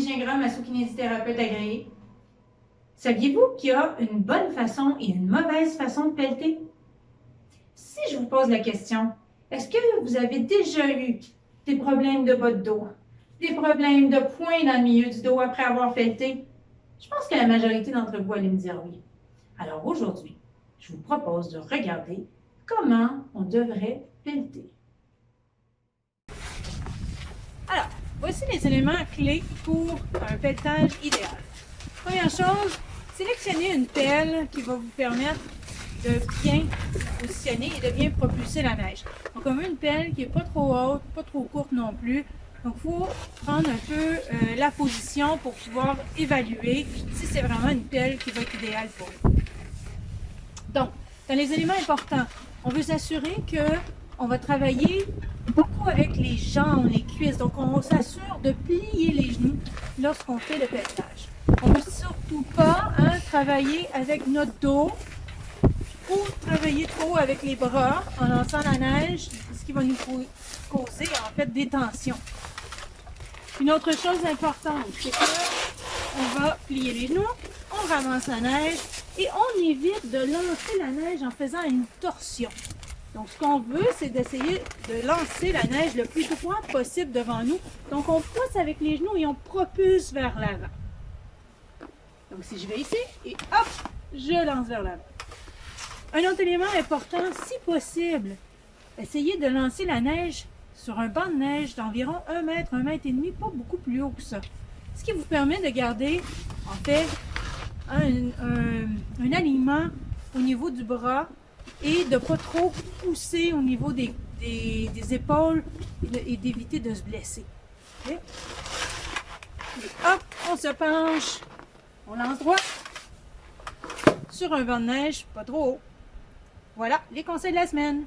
Gingra, masso-kinésithérapeute agréée. Saviez-vous qu'il y a une bonne façon et une mauvaise façon de pelleter? Si je vous pose la question, est-ce que vous avez déjà eu des problèmes de bas de dos, des problèmes de poing dans le milieu du dos après avoir pelleté? Je pense que la majorité d'entre vous allez me dire oui. Alors aujourd'hui, je vous propose de regarder comment on devrait pelleter. Alors, voici les éléments clés pour un pelletage idéal. Première chose, sélectionnez une pelle qui va vous permettre de bien positionner et de bien propulser la neige. Donc, on veut une pelle qui n'est pas trop haute, pas trop courte non plus. Donc, il faut prendre un peu la position pour pouvoir évaluer si c'est vraiment une pelle qui va être idéale pour vous. Donc, dans les éléments importants, on veut s'assurer qu'on va travailler beaucoup avec les jambes, les cuisses. Donc, on s'assure de plier les genoux lorsqu'on fait le pelletage. On ne veut surtout pas travailler avec notre dos ou travailler trop avec les bras en lançant la neige, ce qui va nous causer en fait des tensions. Une autre chose importante, c'est qu'on va plier les genoux, on ramasse la neige et on évite de lancer la neige en faisant une torsion. Donc, ce qu'on veut, c'est d'essayer de lancer la neige le plus droit possible devant nous. Donc, on pousse avec les genoux et on propulse vers l'avant. Donc, si je vais ici et hop, je lance vers l'avant. Un autre élément important, si possible, essayez de lancer la neige sur un banc de neige d'environ 1 mètre, 1 mètre et demi, pas beaucoup plus haut que ça. Ce qui vous permet de garder, en fait, un alignement au niveau du bras et de ne pas trop pousser au niveau des épaules et d'éviter de se blesser. Okay? Et hop, on se penche, on lance droit sur un banc de neige, pas trop haut. Voilà les conseils de la semaine.